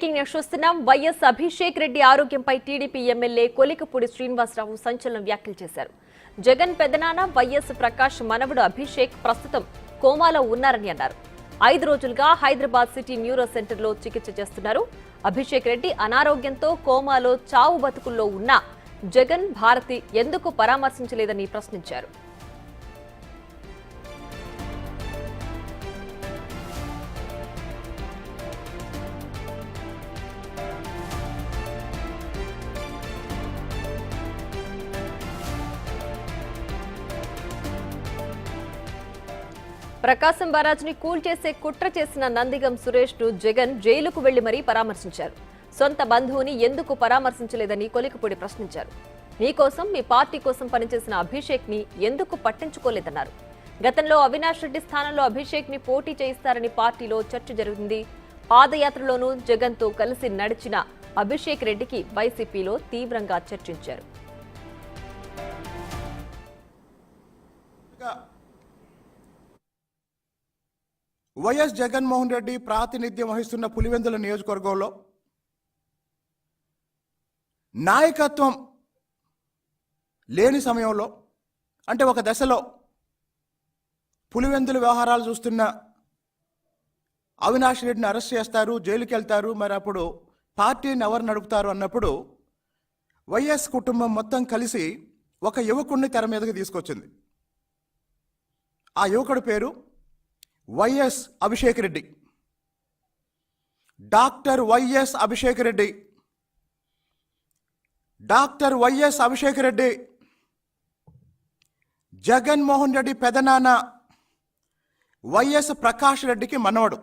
Breaking news చూస్తున్నాం. YS Abhishek Reddy ఆరోగ్యంపై TDP MLA Kolikapudi Srinivasarao సంచలన వ్యాఖ్యలు చేశారు. జగన్ పెదనాన్న వైఎస్ ప్రకాష్ మనవడు అభిషేక్ ప్రస్తుతం కోమాలో ఉన్నారని అన్నారు. 5 రోజులుగా హైదరాబాద్ సిటీ న్యూరో సెంటర్లో చికిత్స చేస్తున్నారు. అభిషేక్ రెడ్డి అనారోగ్యంతో కోమాలో చావు బతుకుల్లో ఉన్న జగన్ భారతి ఎందుకు పరామర్శించలేదని ప్రశ్నించారు. ప్రకాశం బరాజ్ని కూల్చేసే కుట్ర చేసిన నందిగం సురేష్ ను జగన్ జైలుకు వెళ్లి మరీ పరామర్శించారు. సొంత బంధువుని ఎందుకు పరామర్శించలేదని కొలికపూడి ప్రశ్నించారు. మీకోసం మీ పార్టీ కోసం పనిచేసిన అభిషేక్ ని ఎందుకు పట్టించుకోలేదన్నారు. గతంలో అవినాష్ రెడ్డి స్థానంలో అభిషేక్ ని పోటీ చేయిస్తారని పార్టీలో చర్చ జరిగింది. పాదయాత్రలోనూ జగన్ తో కలిసి నడిచిన అభిషేక్ రెడ్డికి వైసీపీలో తీవ్రంగా చర్చించారు. వైఎస్ జగన్మోహన్ రెడ్డి ప్రాతినిధ్యం వహిస్తున్న పులివెందుల నియోజకవర్గంలో నాయకత్వం లేని సమయంలో, అంటే ఒక దశలో పులివెందుల వ్యవహారాలు చూస్తున్న అవినాష్ రెడ్డిని అరెస్ట్ చేస్తారు, జైలుకి వెళ్తారు. మరి అప్పుడు పార్టీని ఎవరు నడుపుతారు అన్నప్పుడు వైఎస్ కుటుంబం మొత్తం కలిసి ఒక యువకుడిని తెర మీదకి తీసుకొచ్చింది. ఆ యువకుడి పేరు YS Abhishek Reddy. Doctor YS Abhishek Reddy. Doctor YS Abhishek Reddy Jaganmohan Reddy పెదనాన్న వైఎస్ ప్రకాష్ రెడ్డికి మనవడు.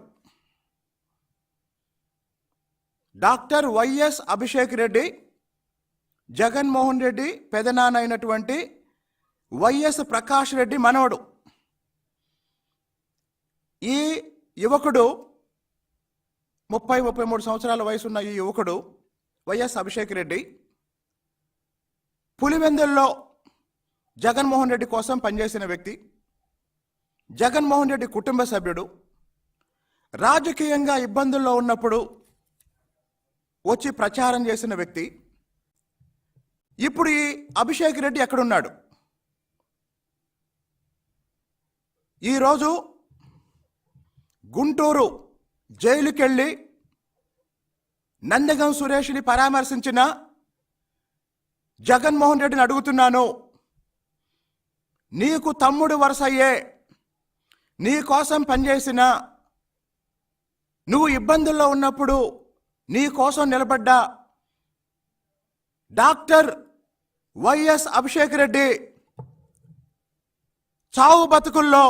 డాక్టర్ వైఎస్ అభిషేక్ రెడ్డి జగన్మోహన్ రెడ్డి పెదనాన్న అయినటువంటి వైఎస్ ప్రకాష్ రెడ్డి మనవడు. ఈ యువకుడు 33 సంవత్సరాల వయసున్న ఈ యువకుడు వైఎస్ అభిషేక్ రెడ్డి పులివెందుల్లో జగన్మోహన్ రెడ్డి కోసం పనిచేసిన వ్యక్తి, జగన్మోహన్ రెడ్డి కుటుంబ సభ్యుడు. రాజకీయంగా ఇబ్బందుల్లో ఉన్నప్పుడు వచ్చి ప్రచారం చేసిన వ్యక్తి. ఇప్పుడు ఈ అభిషేక్ రెడ్డి ఎక్కడున్నాడు? ఈరోజు గుంటూరు జైలుకెళ్ళి నందిగం సురేష్ని పరామర్శించిన జగన్మోహన్ రెడ్డిని అడుగుతున్నాను, నీకు తమ్ముడు వరుసయ్యే, నీ కోసం పనిచేసిన, నువ్వు ఇబ్బందుల్లో ఉన్నప్పుడు నీ కోసం నిలబడ్డా డాక్టర్ వైఎస్ అభిషేక్ రెడ్డి చావు బతుకుల్లో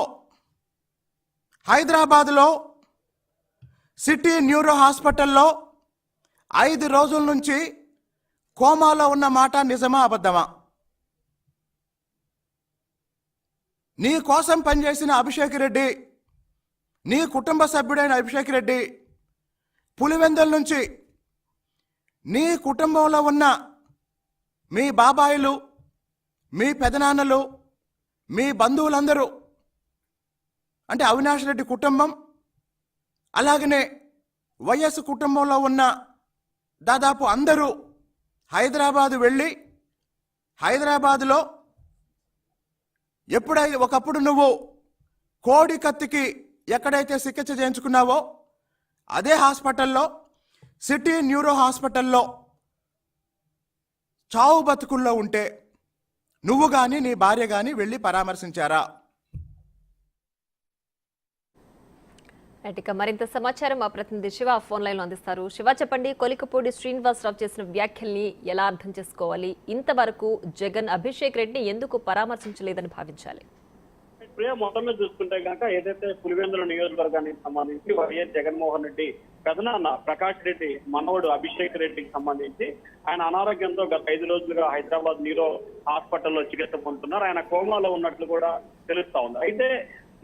హైదరాబాద్లో సిటీ న్యూరో హాస్పిటల్లో 5 రోజుల నుంచి కోమాలో ఉన్న మాట నిజమా అబద్ధమా? నీ కోసం పనిచేసిన అభిషేక్ రెడ్డి, నీ కుటుంబ సభ్యుడైన అభిషేక్ రెడ్డి పులివెందుల నుంచి నీ కుటుంబంలో ఉన్న మీ బాబాయిలు, మీ పెదనాన్నలు, మీ బంధువులందరూ, అంటే అవినాష్ రెడ్డి కుటుంబం, అలాగనే వైఎస్ కుటుంబంలో ఉన్న దాదాపు అందరూ హైదరాబాదు వెళ్ళి హైదరాబాదులో ఎప్పుడైతే ఒకప్పుడు నువ్వు కోడి కత్తికి ఎక్కడైతే చికిత్స చేయించుకున్నావో అదే హాస్పిటల్లో, సిటీ న్యూరో హాస్పిటల్లో చావు బతుకుల్లో ఉంటే నువ్వు కానీ నీ భార్య కానీ వెళ్ళి పరామర్శించారా? ఇక మరింత సమాచారం మా ప్రతినిధి శివ ఫోన్ లైన్ లో అందిస్తారు. శివ, చెప్పండి, కొలికపూడి శ్రీనివాసరావు చేసిన వ్యాఖ్యల్ని ఎలా అర్థం చేసుకోవాలి? ఇంతవరకు జగన్ అభిషేక్ రెడ్డిని ఎందుకు పరామర్శించలేదని భావించాలి? మొత్తం మీద చూసుకుంటే కనుక ఏదైతే పులివెందుల నియోజకవర్గానికి సంబంధించి వైఎస్ జగన్మోహన్ రెడ్డి పెదనాన్న ప్రకాష్ రెడ్డి మనవడు అభిషేక్ రెడ్డికి సంబంధించి ఆయన అనారోగ్యంతో గత 5 రోజులుగా హైదరాబాద్ న్యూరో హాస్పిటల్లో చికిత్స పొందుతున్నారు. ఆయన కోమాలో ఉన్నట్లు కూడా తెలుస్తా ఉంది. అయితే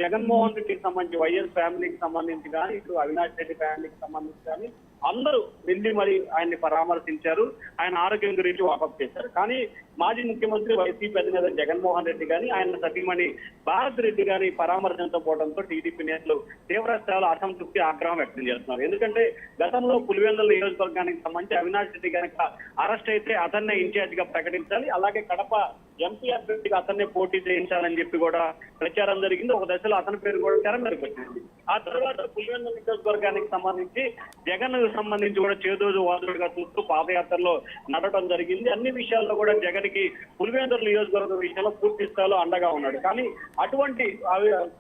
జగన్మోహన్ రెడ్డికి సంబంధించి వైఎస్ ఫ్యామిలీకి సంబంధించి కానీ, ఇటు అవినాష్ రెడ్డి ఫ్యామిలీకి సంబంధించి కానీ అందరూ వెళ్ళి మరి ఆయన్ని పరామర్శించారు. ఆయన ఆరోగ్యం గురించి వాకప్ చేశారు. కానీ మాజీ ముఖ్యమంత్రి వైసీపీ అధినేత జగన్మోహన్ రెడ్డి గాని ఆయన సతీమణి భారత్ రెడ్డి గాని పరామర్శించకపోవడంతో టీడీపీ నేతలు తీవ్ర స్థాయిలో అసంతృప్తి ఆగ్రహం వ్యక్తం చేస్తున్నారు. ఎందుకంటే గతంలో పులివెందుల నియోజకవర్గానికి సంబంధించి అవినాష్ రెడ్డి కనుక అరెస్ట్ అయితే అతన్నే ఇన్ఛార్జ్ గా ప్రకటించాలి, అలాగే కడప ఎంపీ అభ్యర్థిగా అతన్నే పోటీ చేయించాలని చెప్పి కూడా ప్రచారం జరిగింది. ఒక దశలో అతని పేరు కూడా తెర మీదకి వచ్చింది. ఆ తర్వాత పులివెందుల నియోజకవర్గానికి సంబంధించి జగన్ కు సంబంధించి కూడా చేదోడు వాదుడుగా చూస్తూ పాదయాత్రలో నడవడం జరిగింది. అన్ని విషయాల్లో కూడా జగన్ కి పులివెందుల నియోజకవర్గం విషయంలో పూర్తి స్థాయిలో అండగా ఉన్నాడు. కానీ అటువంటి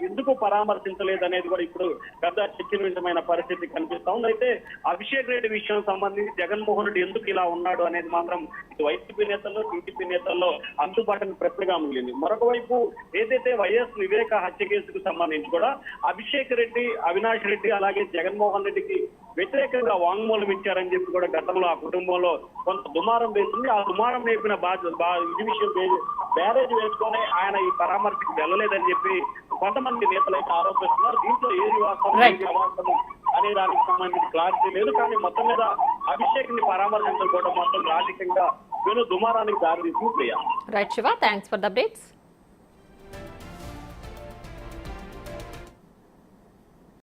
ఎందుకు పరామర్శించలేదు అనేది కూడా ఇప్పుడు పెద్ద చర్చనీయమైన పరిస్థితి కనిపిస్తా ఉంది. అయితే అభిషేక్ రెడ్డి విషయం సంబంధించి జగన్మోహన్ రెడ్డి ఎందుకు ఇలా ఉన్నాడు అనేది మాత్రం వైసీపీ నేతల్లో టీడీపీ నేతల్లో అంతుబాటుని ప్రశ్నగా మిగిలింది. మరొక వైపు ఏదైతే వైఎస్ వివేక హత్య కేసుకు సంబంధించి కూడా అభిషేక్ రెడ్డి, అవినాష్ రెడ్డి అలాగే జగన్మోహన్ రెడ్డికి వ్యతిరేకంగా వాంగ్మూలం ఇచ్చారని చెప్పి కూడా గతంలో ఆ కుటుంబంలో కొంత దుమారం వేసింది. ఆ దుమారం వేపిన ఇది విషయం బ్యారేజ్ వేసుకొని ఆయన ఈ పరామర్శకు వెళ్ళలేదని చెప్పి కొంతమంది నేతలైతే ఆరోపిస్తున్నారు. దీంట్లో ఏది వాస్తవం ఏది అవాస్తవం అనే దానికి సంబంధించి క్లారిటీ లేదు. కానీ మొత్తం మీద అభిషేక్ ని పరామర్శించకపోవడం మొత్తం రాజకీయంగా దుమారానికి దారి తీసింది. Right Shiva, thanks for the updates.